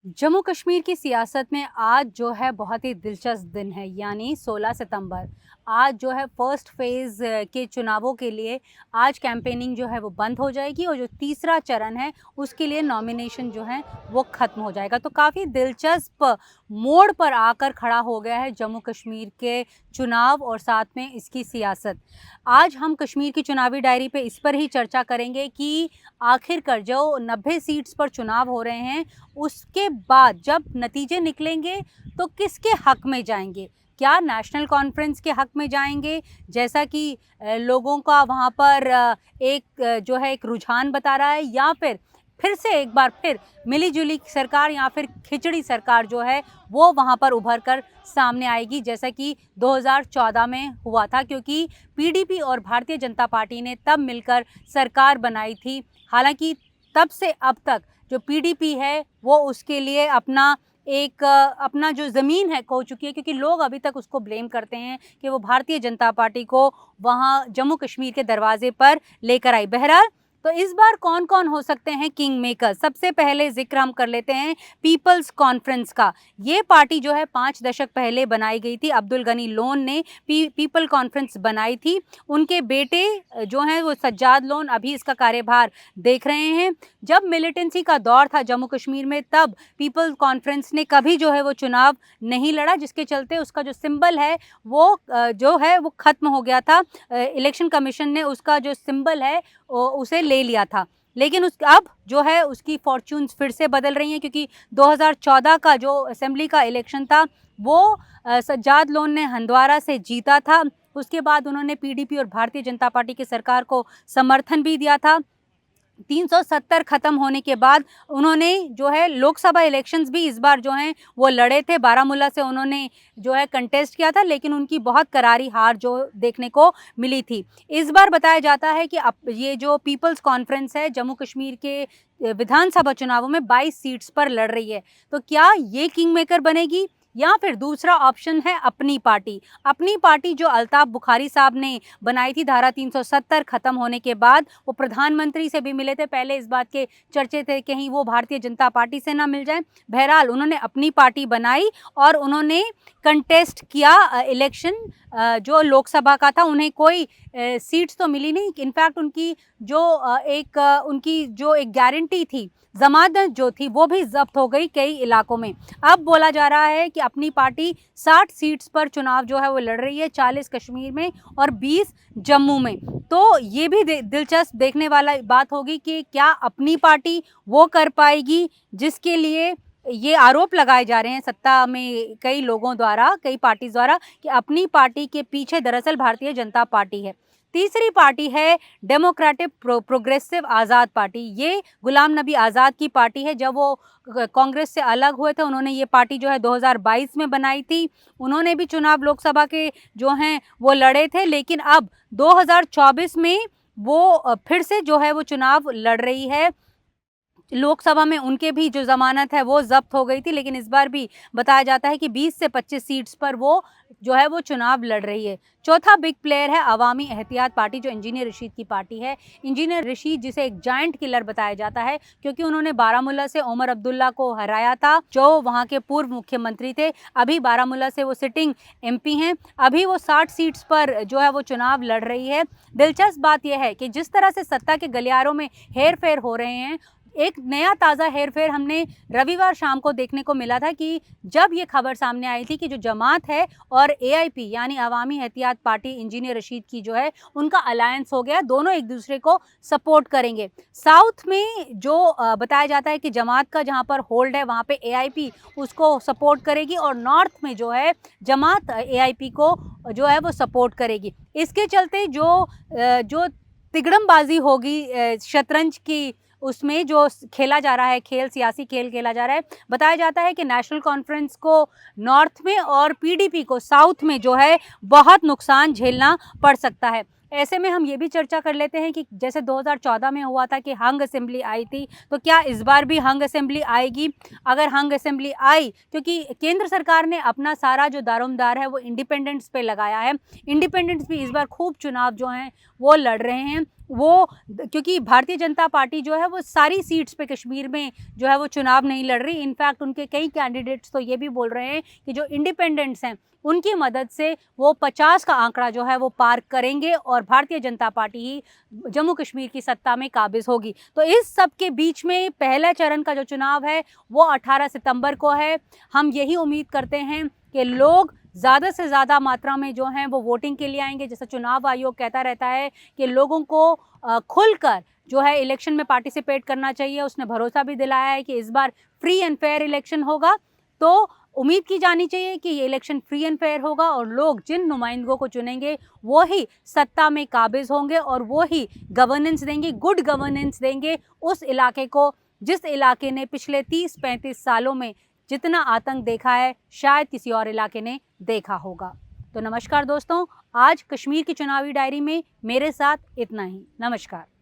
जम्मू कश्मीर की सियासत में आज जो है बहुत ही दिलचस्प दिन है, यानी 16 सितंबर। आज जो है फर्स्ट फेज़ के चुनावों के लिए आज कैंपेनिंग जो है वो बंद हो जाएगी और जो तीसरा चरण है उसके लिए नॉमिनेशन जो है वो ख़त्म हो जाएगा। तो काफ़ी दिलचस्प मोड़ पर आकर खड़ा हो गया है जम्मू कश्मीर के चुनाव और साथ में इसकी सियासत। आज हम कश्मीर की चुनावी डायरी पे इस पर ही चर्चा करेंगे कि आखिरकार जो 90 सीट्स पर चुनाव हो रहे हैं, उसके बाद जब नतीजे निकलेंगे तो किसके हक में जाएंगे? क्या नेशनल कॉन्फ्रेंस के हक में जाएंगे, जैसा कि लोगों का वहाँ पर जो है एक रुझान बता रहा है, या फिर से एक बार फिर मिली-जुली सरकार या फिर खिचड़ी सरकार जो है वो वहाँ पर उभर कर सामने आएगी, जैसा कि 2014 में हुआ था, क्योंकि पीडीपी और भारतीय जनता पार्टी ने तब मिलकर सरकार बनाई थी। हालांकि तब से अब तक जो पीडीपी है वो उसके लिए अपना जो ज़मीन है खो चुकी है, क्योंकि लोग अभी तक उसको ब्लेम करते हैं कि वो भारतीय जनता पार्टी को वहाँ जम्मू कश्मीर के दरवाजे पर लेकर आई। बहरहाल, तो इस बार कौन कौन हो सकते हैं किंग मेकर? सबसे पहले जिक्र हम कर लेते हैं पीपल्स कॉन्फ्रेंस का। ये पार्टी जो है 5 दशक पहले बनाई गई थी। अब्दुल गनी लोन ने पीपल कॉन्फ्रेंस बनाई थी। उनके बेटे जो हैं वो सज्जाद लोन अभी इसका कार्यभार देख रहे हैं। जब मिलिटेंसी का दौर था जम्मू कश्मीर में, तब पीपल्स कॉन्फ्रेंस ने कभी जो है वो चुनाव नहीं लड़ा, जिसके चलते उसका जो सिंबल है वो जो है वो ख़त्म हो गया था। इलेक्शन कमीशन ने उसका जो सिंबल है उसे ले लिया था। लेकिन उस अब जो है उसकी फॉर्च्यून्स फिर से बदल रही हैं, क्योंकि 2014 का जो असेंबली का इलेक्शन था वो सज्जाद लोन ने हंदवारा से जीता था। उसके बाद उन्होंने पीडीपी और भारतीय जनता पार्टी की सरकार को समर्थन भी दिया था। 370 खत्म होने के बाद उन्होंने जो है लोकसभा इलेक्शंस भी इस बार जो हैं वो लड़े थे। बारामूला से उन्होंने जो है कंटेस्ट किया था, लेकिन उनकी बहुत करारी हार जो देखने को मिली थी। इस बार बताया जाता है कि अब ये जो पीपल्स कॉन्फ्रेंस है जम्मू कश्मीर के विधानसभा चुनावों में 22 सीट्स पर लड़ रही है। तो क्या ये किंग मेकर बनेगी, या फिर दूसरा ऑप्शन है अपनी पार्टी? अपनी पार्टी जो अल्ताफ बुखारी साहब ने बनाई थी धारा 370 खत्म होने के बाद, वो प्रधानमंत्री से भी मिले थे। पहले इस बात के चर्चे थे कहीं वो भारतीय जनता पार्टी से ना मिल जाए। बहरहाल, उन्होंने अपनी पार्टी बनाई और उन्होंने कंटेस्ट किया इलेक्शन जो लोकसभा का था। उन्हें कोई सीट्स तो मिली नहीं। इनफैक्ट उनकी जो एक गारंटी थी, जमानत जो थी, वो भी जब्त हो गई कई इलाकों में। अब बोला जा रहा है कि अपनी पार्टी 60 सीट्स पर चुनाव जो है वो लड़ रही है, 40 कश्मीर में और 20 जम्मू में। तो ये भी दिलचस्प देखने वाला बात होगी कि क्या अपनी पार्टी वो कर पाएगी जिसके लिए ये आरोप लगाए जा रहे हैं सत्ता में कई लोगों द्वारा, कई पार्टी द्वारा, कि अपनी पार्टी के पीछे दरअसल भारतीय जनता पार्टी है। तीसरी पार्टी है डेमोक्रेटिक प्रोग्रेसिव आज़ाद पार्टी। ये गुलाम नबी आज़ाद की पार्टी है। जब वो कांग्रेस से अलग हुए थे, उन्होंने ये पार्टी जो है 2022 में बनाई थी। उन्होंने भी चुनाव लोकसभा के जो हैं वो लड़े थे, लेकिन अब 2024 में वो फिर से जो है वो चुनाव लड़ रही है। लोकसभा में उनके भी जो ज़मानत है वो ज़ब्त हो गई थी, लेकिन इस बार भी बताया जाता है कि 20 से 25 सीट्स पर वो जो है वो चुनाव लड़ रही है। चौथा बिग प्लेयर है अवामी एहतियात पार्टी, जो इंजीनियर रशीद की पार्टी है। इंजीनियर रशीद, जिसे एक जायंट किलर बताया जाता है, क्योंकि उन्होंने बारामूला से उमर अब्दुल्ला को हराया था, जो वहाँ के पूर्व मुख्यमंत्री थे। अभी बारामूला से वो सिटिंग एमपी हैं। अभी वो 60 सीट्स पर जो है वो चुनाव लड़ रही है। दिलचस्प बात यह है कि जिस तरह से सत्ता के गलियारों में हेर फेर हो रहे हैं, एक नया ताज़ा हेरफेर हमने रविवार शाम को देखने को मिला था, कि जब ये खबर सामने आई थी कि जो जमात है और एआईपी यानी अवामी एहतियात पार्टी इंजीनियर रशीद की जो है उनका अलायंस हो गया, दोनों एक दूसरे को सपोर्ट करेंगे। साउथ में जो बताया जाता है कि जमात का जहां पर होल्ड है वहां पे एआईपी उसको सपोर्ट करेगी, और नॉर्थ में जो है जमात एआईपी को जो है वो सपोर्ट करेगी। इसके चलते जो तिगड़मबाजी होगी शतरंज की, उसमें जो खेला जा रहा है खेल, सियासी खेल खेला जा रहा है, बताया जाता है कि नेशनल कॉन्फ्रेंस को नॉर्थ में और पीडीपी को साउथ में जो है बहुत नुकसान झेलना पड़ सकता है। ऐसे में हम ये भी चर्चा कर लेते हैं कि जैसे 2014 में हुआ था कि हंग असेंबली आई थी, तो क्या इस बार भी हंग असेंबली आएगी? अगर हंग असेंबली आई, क्योंकि केंद्र सरकार ने अपना सारा जो दारोमदार है वो इंडिपेंडेंट्स पे लगाया है। इंडिपेंडेंट्स भी इस बार खूब चुनाव जो हैं वो लड़ रहे हैं। वो क्योंकि भारतीय जनता पार्टी जो है वो सारी सीट्स पे कश्मीर में जो है वो चुनाव नहीं लड़ रही। इनफैक्ट उनके कई कैंडिडेट्स तो ये भी बोल रहे हैं कि जो इंडिपेंडेंट्स हैं उनकी मदद से वो 50 का आंकड़ा जो है वो पार करेंगे और भारतीय जनता पार्टी ही जम्मू कश्मीर की सत्ता में काबिज होगी। तो इस सब के बीच में पहला चरण का जो चुनाव है वो 18 सितंबर को है। हम यही उम्मीद करते हैं कि लोग ज़्यादा से ज़्यादा मात्रा में जो हैं वो वोटिंग के लिए आएंगे। जैसा चुनाव आयोग कहता रहता है कि लोगों को खुलकर जो है इलेक्शन में पार्टिसिपेट करना चाहिए। उसने भरोसा भी दिलाया है कि इस बार फ्री एंड फेयर इलेक्शन होगा। तो उम्मीद की जानी चाहिए कि ये इलेक्शन फ्री एंड फेयर होगा और लोग जिन नुमाइंदों को चुनेंगे वो ही सत्ता में काबिज होंगे और वो ही गवर्नेंस देंगे, गुड गवर्नेंस देंगे उस इलाके को जिस इलाके ने पिछले 30-35 सालों में जितना आतंक देखा है शायद किसी और इलाके ने देखा होगा। तो नमस्कार दोस्तों, आज कश्मीर की चुनावी डायरी में मेरे साथ इतना ही। नमस्कार।